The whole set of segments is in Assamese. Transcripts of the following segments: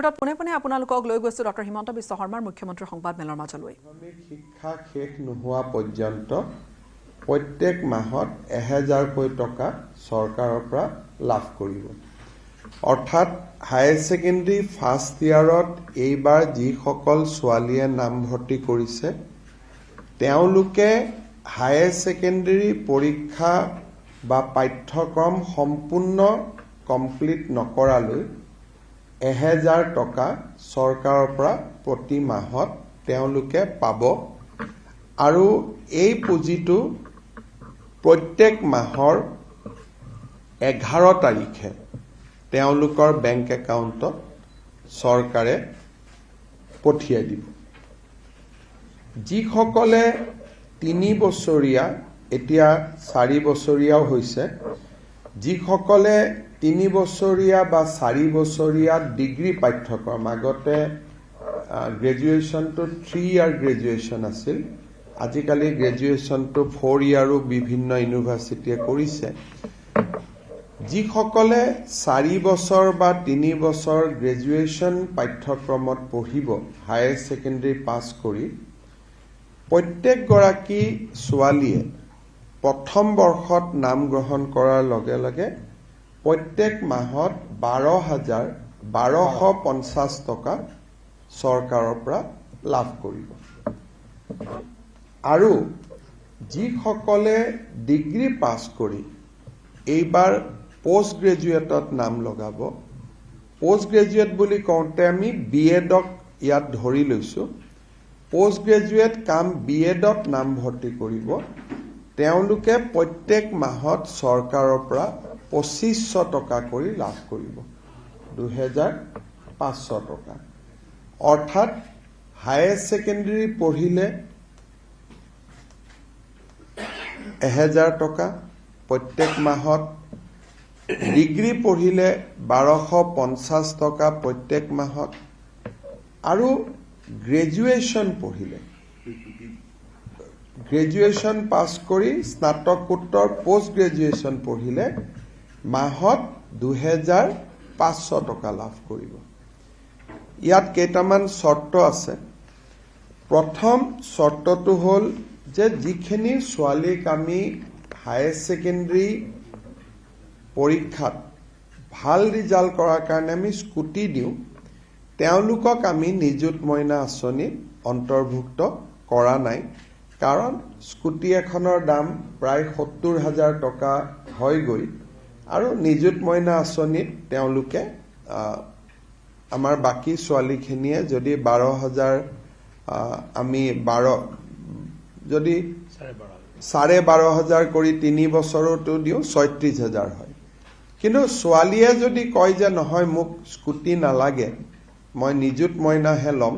মুহূৰ্তত পুনে আপোনালোকক লৈ গৈছো ডক্টৰ হিমন্ত বিশ্ব শৰ্মাৰ মুখ্যমন্ত্ৰী সংবাদ মেলৰ মাজলৈ। শিক্ষা শেষ নোহোৱা পৰ্যন্ত প্ৰত্যেক মাহত 1000কৈ টকা চৰকাৰৰ পৰা লাভ কৰিব। অৰ্থাৎ হায়াৰ ছেকেণ্ডাৰী ফাৰ্ষ্ট ইয়াৰত এইবাৰ যিসকল ছোৱালীয়ে নামভৰ্তি কৰিছে তেওঁলোকে হায়াৰ ছেকেণ্ডাৰী পৰীক্ষা বা পাঠ্যক্ৰম সম্পূৰ্ণ কমপ্লিট নকৰালৈ 1000 টকা চৰকাৰৰ পৰা প্ৰতি মাহত তেওঁলোকে পাব আৰু এই পুঁজিটো প্ৰত্যেক মাহৰ 11 তাৰিখে তেওঁলোকৰ বেংক একাউণ্টত চৰকাৰে পঠিয়াই দিব। যিসকলে 3 বছৰীয়া এতিয়া 4 বছৰীয়াও হৈছে, যিসকলে 3 বছৰীয়া বা 4 বছৰীয়া ডিগ্ৰী পাঠ্যক্ৰম, আগতে গ্ৰেজুৱেশ্যনটো 3 ইয়াৰ গ্ৰেজুৱেশ্যন আছিল, আজিকালি গ্ৰেজুৱেশ্যনটো 4 ইয়াৰো বিভিন্ন ইউনিভাৰ্চিটিয়ে কৰিছে। যিসকলে 4 বছৰ বা 3 বছৰ গ্ৰেজুৱেশ্যন পাঠ্যক্ৰমত পঢ়িব হায়াৰ ছেকেণ্ডাৰী পাছ কৰি, প্ৰত্যেকগৰাকী ছোৱালীয়ে প্ৰথম বৰ্ষত নাম গ্ৰহণ কৰাৰ লগে লগে প্ৰত্যেক মাহত 12,1250 টকা চৰকাৰৰ পৰা লাভ কৰিব। আৰু যিসকলে ডিগ্ৰী পাছ কৰি এইবাৰ পোষ্ট গ্ৰেজুৱেটত নাম লগাব, পোষ্ট গ্ৰেজুৱেট বুলি কওঁতে আমি BEdক ইয়াত ধৰি লৈছোঁ, পোষ্ট গ্ৰেজুৱেট কাম BEdত নামভৰ্তি কৰিব, তেওঁলোকে প্ৰত্যেক মাহত চৰকাৰৰ পৰা 2500 টকা কৰি লাভ কৰিব, 2500 টকা। অৰ্থাৎ হায়াৰ ছেকেণ্ডাৰী পঢ়িলে 1000 টকা প্ৰত্যেক মাহত, ডিগ্ৰী পঢ়িলে 1250 টকা প্ৰত্যেক মাহত, আৰু গ্ৰেজুৱেশ্যন পঢ়িলে, গ্ৰেজুৱেশ্যন পাছ কৰি স্নাতকোত্তৰ পোষ্ট গ্ৰেজুৱেশ্যন পঢ়িলে মাহত 2500 টকা লাভ কৰিব। ইয়াত কেইটামান চৰ্ত আছে। প্ৰথম চৰ্তটো হ'ল যে যিখিনি ছোৱালীক আমি হায়াৰ ছেকেণ্ডাৰী পৰীক্ষাত ভাল ৰিজাল্ট কৰাৰ কাৰণে আমি স্কুটি দিওঁ, তেওঁলোকক আমি নিযুত মইনা আঁচনিত অন্তৰ্ভুক্ত কৰা নাই। কাৰণ স্কুটি এখনৰ দাম প্ৰায় 70,000 টকা হয়গৈ, আৰু নিযুত মইনা আঁচনিত তেওঁলোকে আমাৰ বাকী ছোৱালীখিনিয়ে যদি 12,000 আমি 12 যদি 12,500 কৰি 3 বছৰতো দিওঁ 36,000 হয়। কিন্তু ছোৱালীয়ে যদি কয় যে নহয় মোক স্কুটি নালাগে, মই নিযুত মইনাহে ল'ম,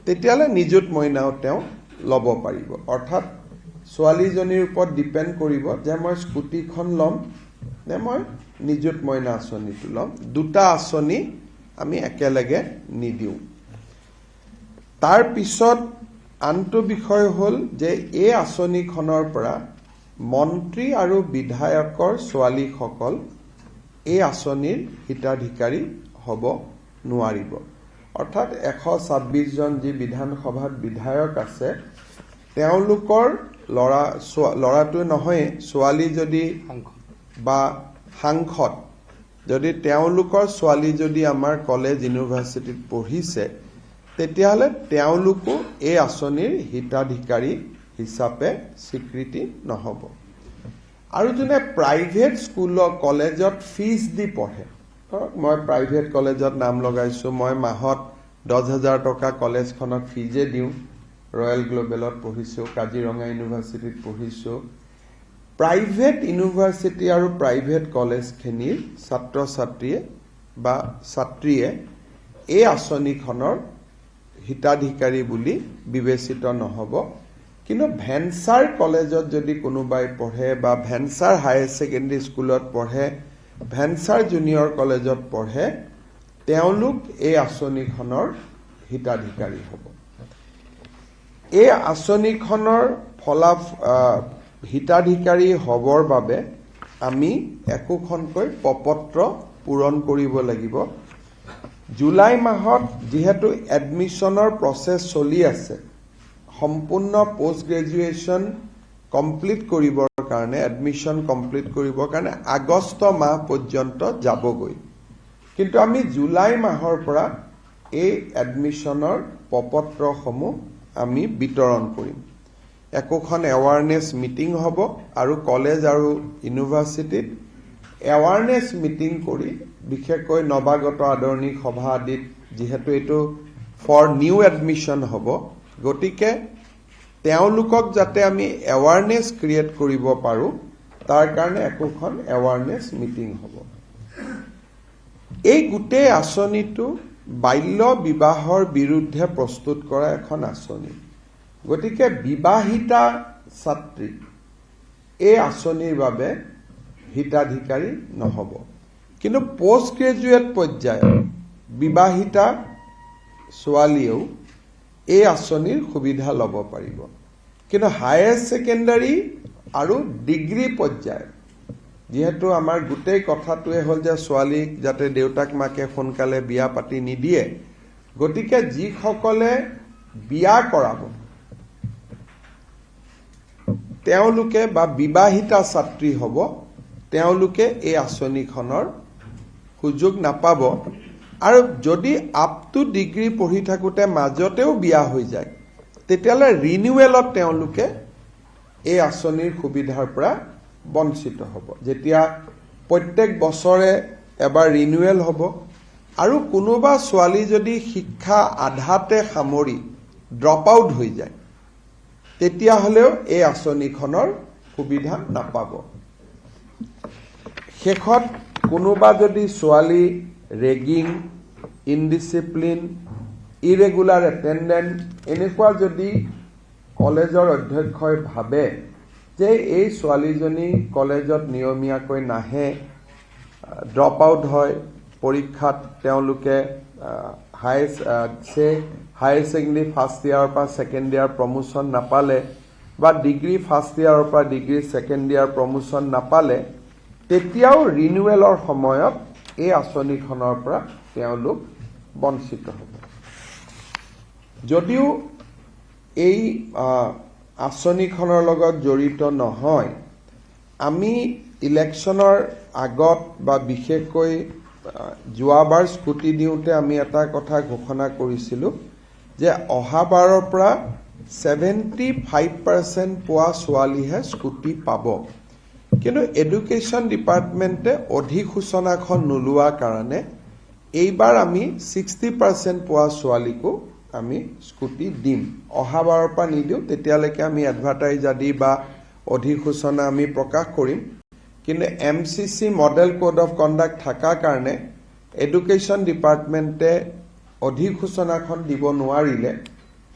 তেতিয়াহ'লে নিযুত মইনাও তেওঁ ল'ব পাৰিব। অৰ্থাৎ ছোৱালীজনীৰ ওপৰত ডিপেণ্ড কৰিব যে মই স্কুটিখন ল'ম নে মই নিযুত মইনা আঁচনিটো ল'ম। দুটা আঁচনি আমি একেলগে নিদিওঁ। তাৰ পিছত আনটো বিষয় হ'ল যে এই আঁচনিখনৰ পৰা মন্ত্ৰী আৰু বিধায়কৰ ছোৱালীসকল এই আঁচনিৰ হিতাধিকাৰী হ'ব নোৱাৰিব। অৰ্থাৎ 126 জন যি বিধানসভাত বিধায়ক আছে, তেওঁলোকৰ ল'ৰাটো নহয়, ছোৱালী যদি বা সাংসদ যদি তেওঁলোকৰ ছোৱালী যদি আমাৰ কলেজ ইউনিভাৰ্চিটিত পঢ়িছে, তেতিয়াহ'লে তেওঁলোকো এই আঁচনিৰ হিতাধিকাৰী হিচাপে স্বীকৃতি নহ'ব। আৰু যোনে প্ৰাইভেট স্কুলৰ কলেজত ফিজ দি পঢ়ে, ধৰক মই প্ৰাইভেট কলেজত নাম লগাইছোঁ, মই মাহত 10,000 টকা কলেজখনত ফিজে দিওঁ, ৰয়েল গ্ল'বেলত পঢ়িছোঁ, কাজিৰঙা ইউনিভাৰ্চিটিত পঢ়িছোঁ। প্ৰাইভেট ইউনিভাৰ্চিটি আৰু প্ৰাইভেট কলেজখিনিৰ ছাত্ৰ ছাত্ৰীয়ে বা ছাত্ৰীয়ে এই আঁচনিখনৰ হিতাধিকাৰী বুলি বিবেচিত নহ'ব। কিন্তু ভেঞ্চাৰ কলেজত যদি কোনোবাই পঢ়ে বা ভেঞ্চাৰ হায়াৰ ছেকেণ্ডাৰী স্কুলত পঢ়ে, ভেঞ্চাৰ জুনিয়ৰ কলেজত পঢ়ে, তেওঁলোক এই আঁচনিখনৰ হিতাধিকাৰী হ'ব। এই আঁচনিখনৰ হিতাধিকাৰী হ'বৰ বাবে আমি একোখনকৈ প্ৰপত্ৰ পূৰণ কৰিব লাগিব। জুলাই মাহত যেহেতু এডমিশনৰ প্ৰচেছ চলি আছে, সম্পূৰ্ণ পোষ্ট গ্ৰেজুৱেশ্যন কমপ্লিট কৰিবৰ কাৰণে, এডমিশন কমপ্লিট কৰিবৰ কাৰণে আগষ্ট মাহ পৰ্যন্ত যাবগৈ। কিন্তু আমি জুলাই মাহৰ পৰা এই এডমিশনৰ প্ৰপত্ৰসমূহ আমি বিতৰণ কৰিম। একোখন এৱাৰনেছ মিটিং হ'ব আৰু কলেজ আৰু ইউনিভাৰ্চিটিত এৱাৰনেছ মিটিং কৰি, বিশেষকৈ নৱাগত আদৰণি সভা আদিত, যিহেতু এইটো ফৰ নিউ এডমিশন হ'ব, গতিকে তেওঁলোকক যাতে আমি এৱাৰনেছ ক্ৰিয়েট কৰিব পাৰোঁ, তাৰ কাৰণে একোখন এৱাৰনেছ মিটিং হ'ব। এই গোটেই আঁচনিটো বাল্য বিবাহৰ বিৰুদ্ধে প্ৰস্তুত কৰা এখন আঁচনি। গতিকে বিবাহিতা ছাত্ৰী এই আঁচনিৰ বাবে হিতাধিকাৰী নহ'ব। কিন্তু পোষ্ট গ্ৰেজুৱেট পৰ্যায়ত বিবাহিতা ছোৱালীয়েও এই আঁচনিৰ সুবিধা ল'ব পাৰিব। কিন্তু হায়াৰ ছেকেণ্ডাৰী আৰু ডিগ্ৰী পৰ্যায়ত, যিহেতু আমাৰ গোটেই কথাটোৱে হ'ল যে ছোৱালীক যাতে দেউতাক মাকে সোনকালে বিয়া পাতি নিদিয়ে, গতিকে যিসকলে বিয়া কৰাব তেওঁলোকে বা বিবাহিতা ছাত্ৰী হ'ব, তেওঁলোকে এই আঁচনিখনৰ সুযোগ নাপাব। আৰু যদি আপ টু ডিগ্ৰী পঢ়ি থাকোঁতে মাজতেও বিয়া হৈ যায়, তেতিয়াহ'লে ৰিনিউৱেলত তেওঁলোকে এই আঁচনিৰ সুবিধাৰ পৰা বঞ্চিত হ'ব। যেতিয়া প্ৰত্যেক বছৰে এবাৰ ৰিনিউৱেল হ'ব, আৰু কোনোবা ছোৱালী যদি শিক্ষা আধাতে সামৰি ড্ৰপ আউট হৈ যায়, তেতিয়াহ'লেও এই আঁচনিখনৰ সুবিধা নাপাব। শেষত কোনোবা যদি ছোৱালী ৰেগিং, ইনডিচিপ্লিন, ইৰেগুলাৰ এটেণ্ডেন্ট এনেকুৱা যদি কলেজৰ অধ্যক্ষই ভাবে যে এই ছোৱালীজনী কলেজত নিয়মীয়াকৈ নাহে, ড্ৰপ আউট হয়, পৰীক্ষাত তেওঁলোকে হায়াৰ ছেকেণ্ডেৰী ফাৰ্ষ্ট ইয়াৰৰ পৰা ছেকেণ্ড ইয়াৰ প্ৰমোশ্যন নাপালে, বা ডিগ্ৰী ফাৰ্ষ্ট ইয়াৰৰ পৰা ডিগ্ৰী ছেকেণ্ড ইয়াৰ প্ৰমোশ্যন নাপালে, তেতিয়াও ৰিনিউৱেলৰ সময়ত এই আঁচনিখনৰ পৰা তেওঁলোক বঞ্চিত হ'ব। যদিও এই আঁচনিখনৰ লগত জড়িত নহয়, আমি ইলেকশ্যনৰ আগত বা বিশেষকৈ যোৱাবাৰ স্কুটি দিওঁতে আমি এটা কথা ঘোষণা কৰিছিলোঁ যে অহাবাৰৰ পৰা 75% পোৱা ছোৱালীহে স্কুটি পাব। কিন্তু এডুকেশ্যন ডিপাৰ্টমেণ্টে অধিসূচনাখন নোলোৱাৰ কাৰণে এইবাৰ আমি 60% পোৱা ছোৱালীকো আমি স্কুটি দিম। অহাবাৰৰ পৰা নিদিওঁ, তেতিয়ালৈকে আমি এডভাৰটাইজ আদি বা অধিসূচনা আমি প্ৰকাশ কৰিম। কিন্তু MCC model code of conduct থকাৰ কাৰণে এডুকেশ্যন ডিপাৰ্টমেণ্টে অধিসূচনাখন দিব নোৱাৰিলে।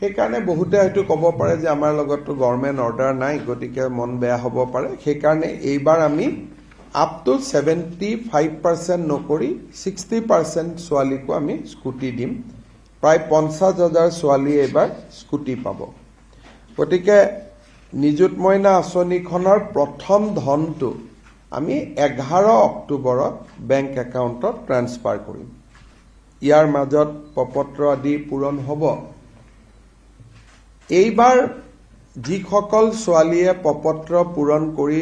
সেইকাৰণে বহুতে হয়তো ক'ব পাৰে যে আমাৰ লগততো গভৰ্ণমেণ্ট অৰ্ডাৰ নাই, গতিকে মন বেয়া হ'ব পাৰে। সেইকাৰণে এইবাৰ আমি আপ টু 75% নকৰি 60% ছোৱালীকো আমি স্কুটি দিম। প্ৰায় 50,000 ছোৱালী এইবাৰ স্কুটি পাব। গতিকে নিযুত মইনা আঁচনিখনৰ প্ৰথম ধনটো আমি 11 অক্টোবৰত বেংক একাউণ্টত ট্ৰান্সফাৰ কৰিম। ইয়াৰ মাজত প্ৰপত্ৰ আদি পূৰণ হ'ব। এইবাৰ যিসকল ছোৱালীয়ে প্ৰপত্ৰ পূৰণ কৰি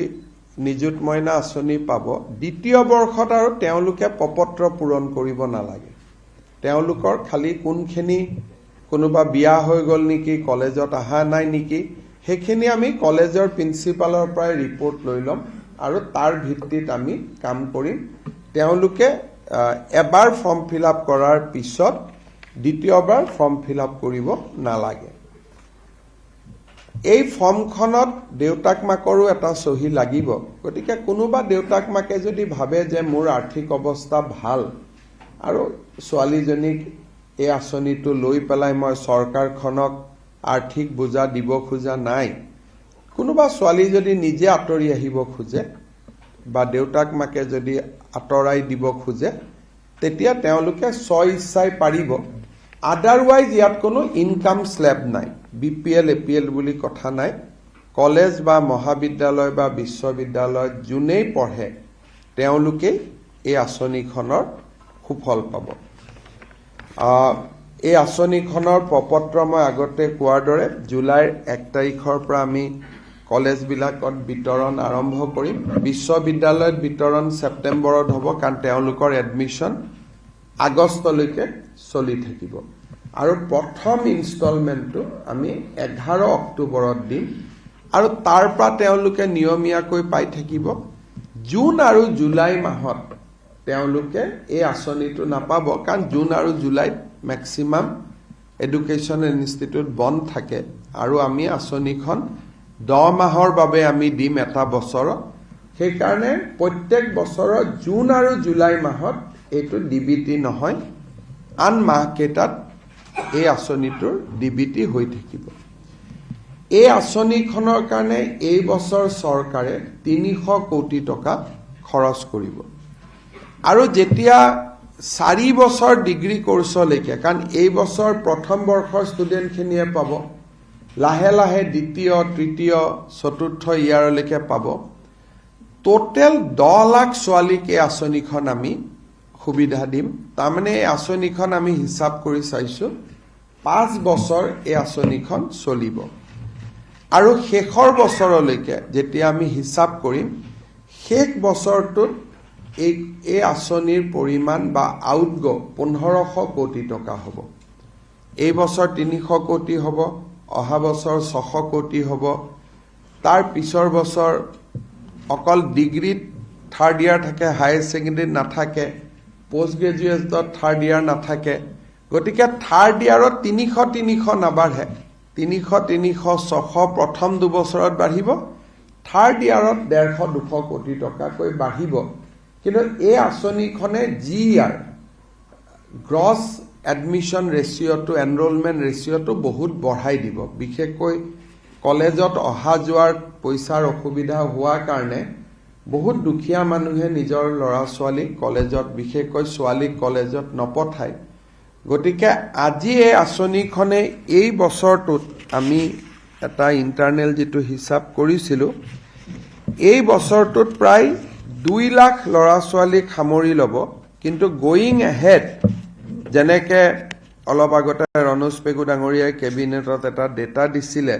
নিযুত মইনা আঁচনি পাব, দ্বিতীয় বৰ্ষত আৰু তেওঁলোকে প্ৰপত্ৰ পূৰণ কৰিব নালাগে। তেওঁলোকৰ খালি কোনখিনি, কোনোবা বিয়া হৈ গ'ল নেকি, কলেজত অহা নাই নেকি, সেইখিনি আমি কলেজৰ প্ৰিন্সিপালৰ পৰাই ৰিপৰ্ট লৈ ল'ম আৰু তাৰ ভিত্তিত আমি কাম কৰিম। তেওঁলোকে এবাৰ ফৰ্ম ফিল আপ কৰাৰ পিছত দ্বিতীয়বাৰ ফৰ্ম ফিল আপ কৰিব নালাগে। এই ফৰ্মখনত দেউতাক মাকৰো এটা চহী লাগিব। গতিকে কোনোবা দেউতাক মাকে যদি ভাবে যে মোৰ আৰ্থিক অৱস্থা ভাল আৰু ছোৱালীজনীক এই আঁচনিটো লৈ পেলাই মই চৰকাৰখনক আৰ্থিক বোজা দিব খোজা নাই, কোনোবা ছোৱালী যদি নিজে আঁতৰি আহিব খোজে বা দেউতাক মাকে যদি আঁতৰাই দিব খোজে, তেতিয়া তেওঁলোকে স্ব ইচ্ছাই পাৰিব। আদাৰৱাইজ ইয়াত কোনো ইনকাম স্লেব নাই, BPL APL বুলি কথা নাই। কলেজ বা মহাবিদ্যালয় বা বিশ্ববিদ্যালয়ত যোনেই পঢ়ে তেওঁলোকেই এই আঁচনিখনৰ সুফল পাব। এই আঁচনিখনৰ প্ৰপত্ৰ মই আগতে কোৱাৰ দৰে জুলাইৰ 1 তাৰিখৰ পৰা আমি কলেজবিলাকত বিতৰণ আৰম্ভ কৰিম। বিশ্ববিদ্যালয়ত বিতৰণ ছেপ্টেম্বৰত হ'ব, কাৰণ তেওঁলোকৰ এডমিশ্যন আগষ্টলৈকে চলি থাকিব। আৰু প্ৰথম ইনষ্টলমেণ্টটো আমি 11 অক্টোবৰত দিম, আৰু তাৰ পৰা তেওঁলোকে নিয়মীয়াকৈ পাই থাকিব। জুন আৰু জুলাই মাহত তেওঁলোকে এই আঁচনিটো নাপাব, কাৰণ জুন আৰু জুলাইত মেক্সিমাম এডুকেশ্যন ইনষ্টিটিউট বন্ধ থাকে, আৰু আমি আঁচনিখন 10 মাহৰ বাবে আমি দিম এটা বছৰত। সেইকাৰণে প্ৰত্যেক বছৰত জুন আৰু জুলাই মাহত এইটো ডিবিটি নহয়, আন মাহকেইটাত এই আঁচনিটোৰ ডিবিটি হৈ থাকিব। এই আঁচনিখনৰ কাৰণে এই বছৰ চৰকাৰে 300 কোটি টকা খৰচ কৰিব। আৰু যেতিয়া 4 বছৰ ডিগ্ৰী কোৰ্চলৈকে, কাৰণ এই বছৰ প্ৰথম বৰ্ষৰ ষ্টুডেণ্টখিনিয়ে পাব, লাহে লাহে দ্বিতীয়, তৃতীয়, চতুৰ্থ ইয়াৰলৈকে পাব। টোটেল 10 লাখ ছোৱালীক এই আঁচনিখন আমি সুবিধা দিম। তাৰমানে এই আঁচনিখন আমি হিচাপ কৰি চাইছোঁ, 5 বছৰ এই আঁচনিখন চলিব। আৰু শেষৰ বছৰলৈকে যেতিয়া আমি হিচাপ কৰিম, শেষ বছৰটোত এই আঁচনিৰ পৰিমাণ বা আউটগ' 1500 কোটি টকা হ'ব। এই বছৰ 300 কোটি হ'ব, অহা বছৰ 600 কোটি হ'ব, তাৰ পিছৰ বছৰ অকল ডিগ্ৰীত থাৰ্ড ইয়াৰ থাকে, হায়াৰ ছেকেণ্ডেৰীত নাথাকে, পোষ্ট গ্ৰেজুৱেটত থাৰ্ড ইয়াৰ নাথাকে। গতিকে থাৰ্ড ইয়াৰত 300 নাবাঢ়ে, 300, 600 প্ৰথম 2 বছৰত বাঢ়িব, থাৰ্ড ইয়াৰত 150-200 কোটি টকাকৈ বাঢ়িব। কিন্তু এই আঁচনিখনে যি ইয়াৰ গ্ৰছ এডমিশ্যন ৰেচিঅ'টো, এনৰলমেণ্ট ৰেচিঅ'টো বহুত বঢ়াই দিব। বিশেষকৈ কলেজত অহা যোৱাৰ পইচাৰ অসুবিধা হোৱাৰ কাৰণে বহুত দুখীয়া মানুহে নিজৰ ল'ৰা ছোৱালীক কলেজত, বিশেষকৈ ছোৱালীক কলেজত নপঠায়। গতিকে আজি এই আঁচনিখনে এই বছৰটোত আমি এটা ইণ্টাৰনেল যিটো হিচাপ কৰিছিলোঁ, এই বছৰটোত প্ৰায় 2 লাখ ল'ৰা ছোৱালীক সামৰি ল'ব। কিন্তু গয়িং এহেড, যেনেকৈ অলপ আগতে ৰণোজ পেগু ডাঙৰীয়াই কেবিনেটত এটা ডেটা দিছিলে,